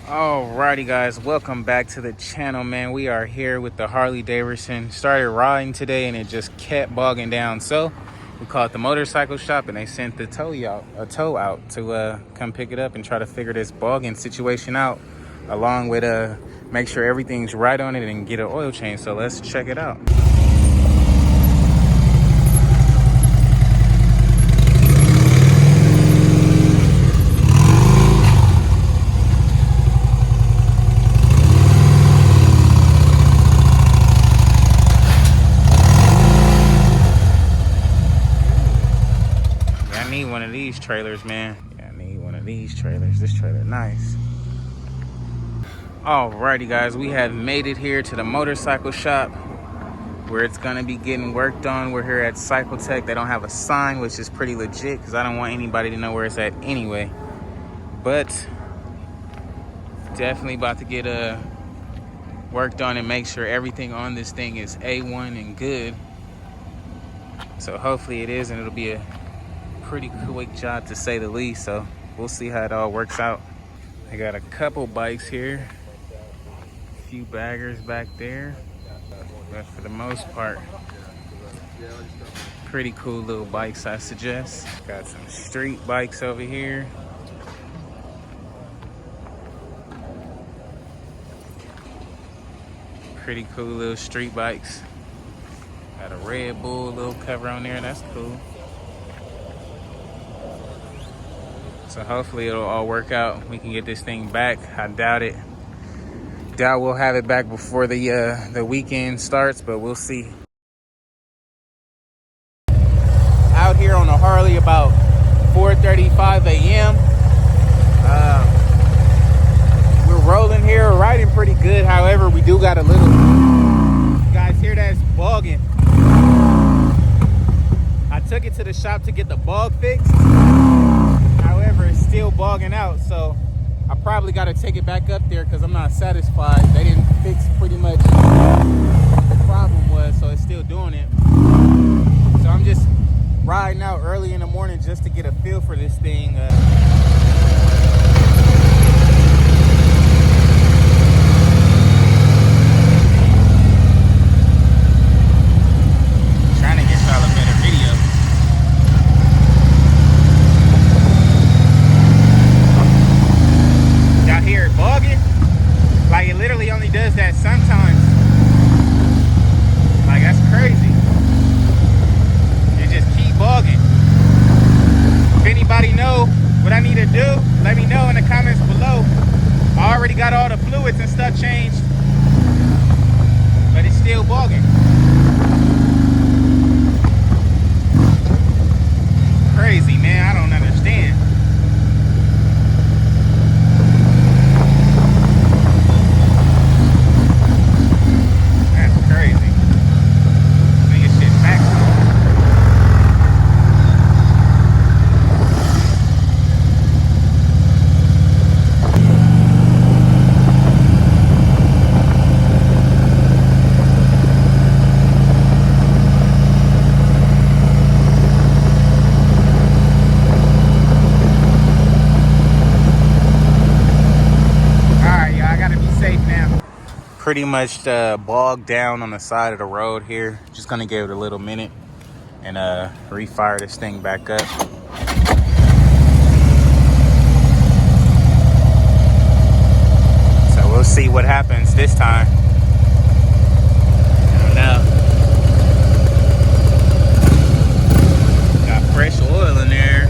Alrighty guys, welcome back to the channel, man. We are here with the Harley Davidson. Started riding today and it just kept bogging down, so we called the motorcycle shop and they sent the tow out to come pick it up and try to figure this bogging situation out, along with make sure everything's right on it and get an oil change. So let's check it out. I need one of these trailers, man. Yeah, I need one of these trailers. This trailer nice. Alrighty guys, we have made it here to the motorcycle shop where it's gonna be getting worked on. We're here at Cycle Tech. They don't have a sign, which is pretty legit because I don't want anybody to know where it's at anyway. But definitely about to get worked on and make sure everything on this thing is A1 and good. So hopefully it is, and it'll be a pretty quick job to say the least. So we'll see how it all works out. I got a couple bikes here, a few baggers back there, but for the most part, pretty cool little bikes, I suggest. Got some street bikes over here. Pretty cool little street bikes. Got a Red Bull little cover on there, that's cool. So hopefully it'll all work out. We can get this thing back. I doubt it. Doubt we'll have it back before the weekend starts, but we'll see. Out here on a Harley about 4:35 a.m. We're rolling here, riding pretty good. However, we do got a little. You guys hear that? It's bogging. I took it to the shop to get the bog fixed. However, it's still bogging out, so I probably got to take it back up there because I'm not satisfied. They didn't fix pretty much what the problem was, so it's still doing it. So I'm just riding out early in the morning just to get a feel for this thing. Trying to get y'all a better video. Here bogging, like it literally only does that sometimes. Like that's crazy. It just keep bogging. If anybody know what I need to do, let me know in the comments below. I already got all the fluids and stuff changed, but it's still bogging. Crazy, man. I don't understand. Pretty much bogged down on the side of the road here. Just gonna give it a little minute and refire this thing back up. So we'll see what happens this time. I don't know. Got fresh oil in there.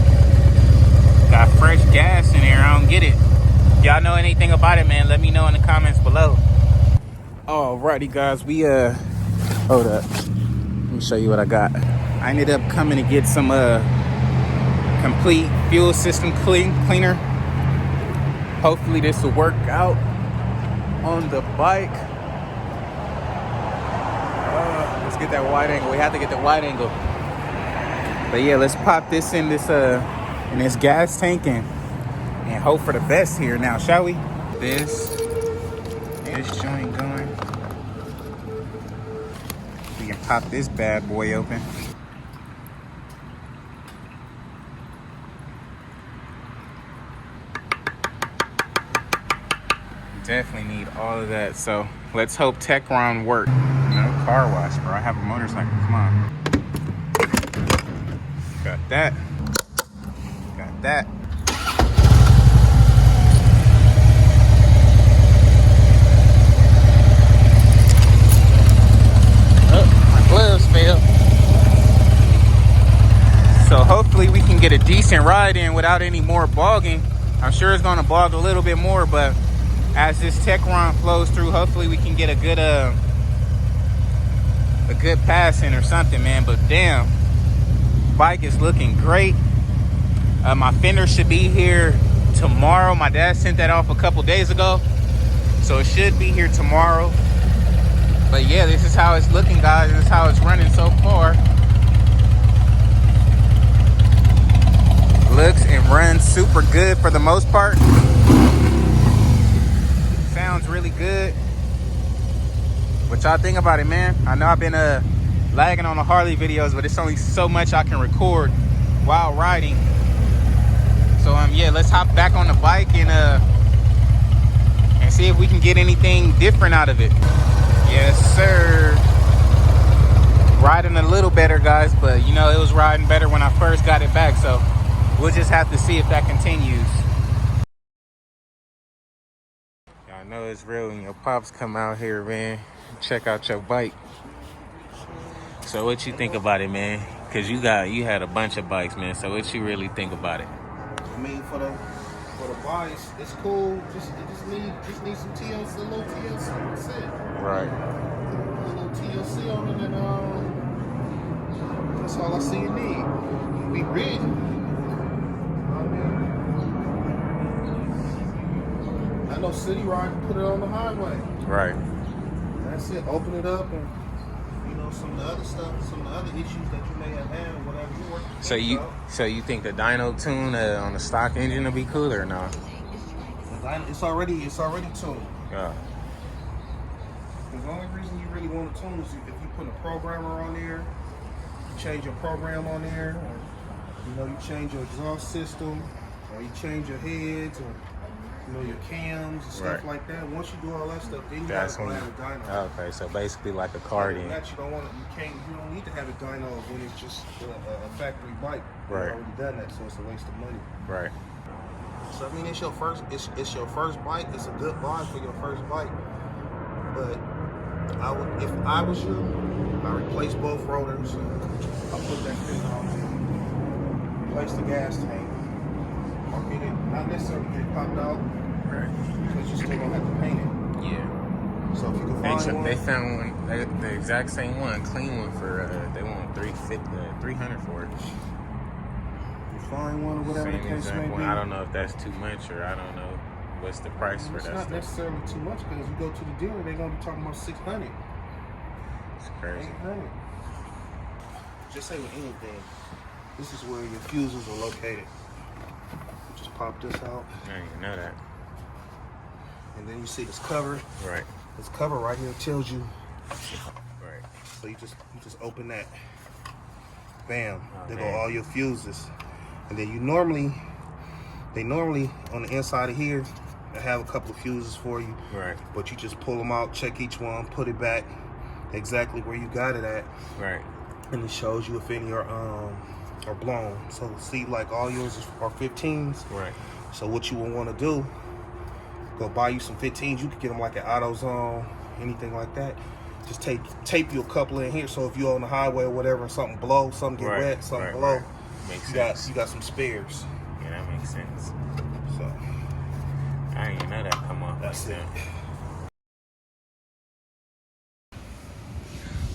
Got fresh gas in there. I don't get it. If y'all know anything about it, man, let me know in the comments below. Alrighty guys, we hold up, let me show you what I got. I ended up coming to get some complete fuel system cleaner. Hopefully this will work out on the bike. Let's get that wide angle. We have to get the wide angle. But yeah, let's pop this in this gas tank and hope for the best here now, shall we? This joint going. We can pop this bad boy open. Definitely need all of that. So let's hope Techron work. No car wash, bro. I have a motorcycle. Come on. Got that. Got that. Oh, my gloves fell. So hopefully we can get a decent ride in without any more bogging. I'm sure it's gonna bog a little bit more, but as this Techron flows through, hopefully we can get a good pass in or something, man. But damn, bike is looking great. My fender should be here tomorrow. My dad sent that off a couple days ago, so it should be here tomorrow. But yeah, this is how it's looking, guys. This is how it's running so far. Looks and runs super good for the most part. Sounds really good. What y'all think about it, man? I know I've been lagging on the Harley videos, but it's only so much I can record while riding. So yeah, let's hop back on the bike and see if we can get anything different out of it. Yes, sir. Riding a little better, guys, but you know, it was riding better when I first got it back, so we'll just have to see if that continues. Y'all know it's real when your pops come out here, man. Check out your bike. So what you think about it, man? Cause you had a bunch of bikes, man. So what you really think about it? I mean, for the bikes, it's cool. Just need some TLC, a little TLC. That's it. Right. A little TLC on it, and that's all I see you need. Be ready. I know City Ride can put it on the highway. Right. That's it. Open it up and, you know, some of the other stuff, some of the other issues that you may have had or whatever you work. So you think the dyno tune on the stock engine will be cooler or no? It's already tuned. Yeah. The only reason you really want to tune is if you put a programmer on there, you change your program on there, or you know, you change your exhaust system, or you change your heads, or you know, your cams and stuff like that. Once you do all that stuff, then you have to have a dyno. Okay, so basically like a car then. That you don't need to have a dyno when it's just a factory bike. Right. You've already done that, so it's a waste of money. Right. So I mean, it's your first bike. It's a good buy for your first bike. But if I was you, I replace both rotors. I'll put that thing on. Replace the gas tank. Or get it, not necessarily get it popped out. Right. Because you still gonna have to paint it. Yeah. So if you can find one, they found one, the exact same one, clean one for they want $300 for it. You find one or whatever the case may be. I don't know if that's too much or I don't know what's the price for that stuff. It's not necessarily too much because you go to the dealer, they're gonna be talking about $600. It's crazy. $800. Just say with anything, this is where your fuses are located. Just pop this out. I didn't even know that. And then you see this cover. Right. This cover right here tells you. Right. So you just open that. Bam. There go man. all your fuses. And then they normally on the inside of here, they have a couple of fuses for you. Right. But you just pull them out, check each one, put it back exactly where you got it at. Right. And it shows you if any are blown. So see, like all yours are 15s. Right. So what you will want to do, go buy you some 15s. You could get them like at AutoZone, anything like that. Just tape you a couple in here. So if you're on the highway or whatever and something blow, something get wet, something blow, right. Makes sense. You got some spares. Yeah, that makes sense. So I didn't even know that come off. That's like it. that.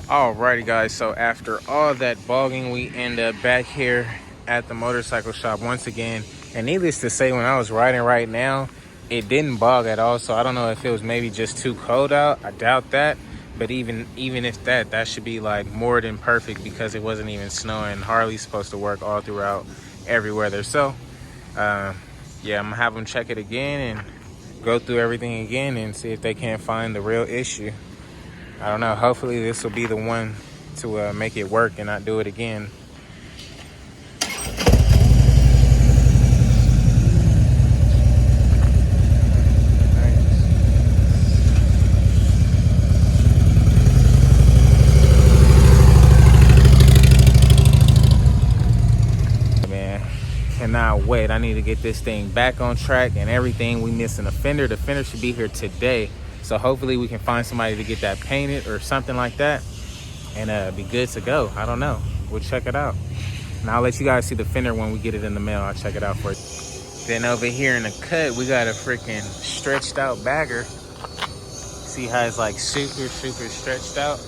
Alrighty guys, so after all that bogging, we end up back here at the motorcycle shop once again. And needless to say, when I was riding right now, it didn't bog at all. So I don't know if it was maybe just too cold out. I doubt that. But even if that should be like more than perfect because it wasn't even snowing. Harley's supposed to work all throughout every weather. So yeah, I'm gonna have them check it again and go through everything again and see if they can't find the real issue. I don't know. Hopefully this will be the one to make it work and not do it again. Nice. wait. I need to get this thing back on track and everything. We missing a fender. The fender should be here today. So hopefully we can find somebody to get that painted or something like that and be good to go. I don't know. We'll check it out. And I'll let you guys see the fender when we get it in the mail. I'll check it out for you. Then over here in the cut, we got a freaking stretched out bagger. See how it's like super stretched out?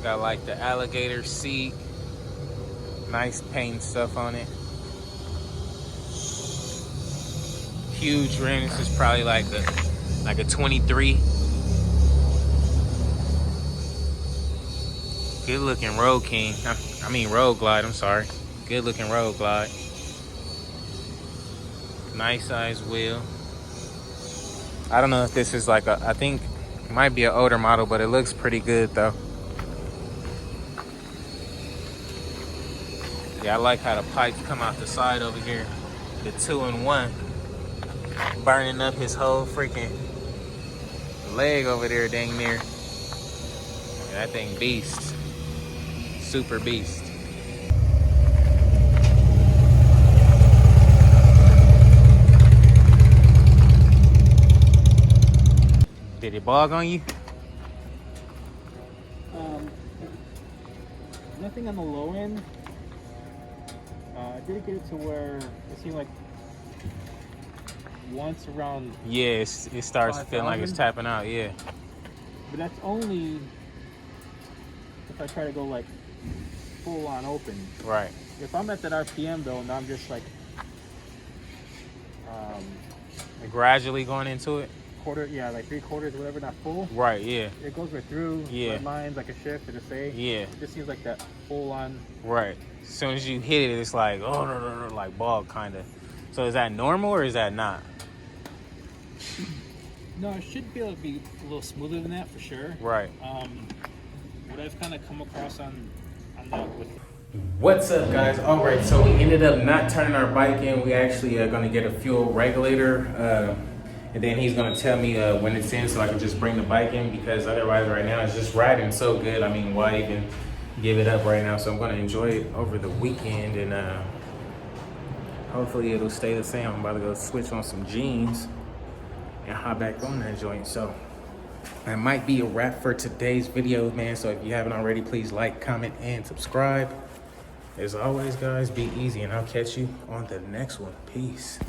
Got like the alligator seat. Nice paint stuff on it. Huge rim. This is probably like a 23. Good looking Road King. I mean Road Glide, I'm sorry. Good looking Road Glide. Nice size wheel. I don't know if this is like I think it might be an older model, but it looks pretty good though. Yeah, I like how the pipes come out the side over here. The 2-in-1. Burning up his whole freaking leg over there dang near. Yeah, that thing beast. Super beast. Did it bog on you? Nothing on the low end. I did get it to where it seemed like once around. Yeah, it starts 5,000. feeling like it's tapping out. Yeah. But that's only if I try to go like full on open. Right. If I'm at that RPM though, and I'm just like Gradually going into it. quarter, yeah, like 3/4, whatever, not full. Right. Yeah. It goes right through. Yeah. Red lines like a shift, it'll say. Yeah. It just seems like that full on. Right. As soon as you hit it, it's like like bog kind of. So is that normal or is that not? No, it should be able to be a little smoother than that for sure. Right. What I've kind of come across on that with. What's up, guys? All right, so we ended up not turning our bike in. We actually are going to get a fuel regulator, and then he's going to tell me when it's in so I can just bring the bike in, because otherwise right now it's just riding so good. I mean, why even give it up right now? So I'm going to enjoy it over the weekend, and hopefully it'll stay the same. I'm about to go switch on some jeans and hop back on that joint. So that might be a wrap for today's video, man. So if you haven't already, please like, comment, and subscribe. As always, guys, be easy, and I'll catch you on the next one. Peace.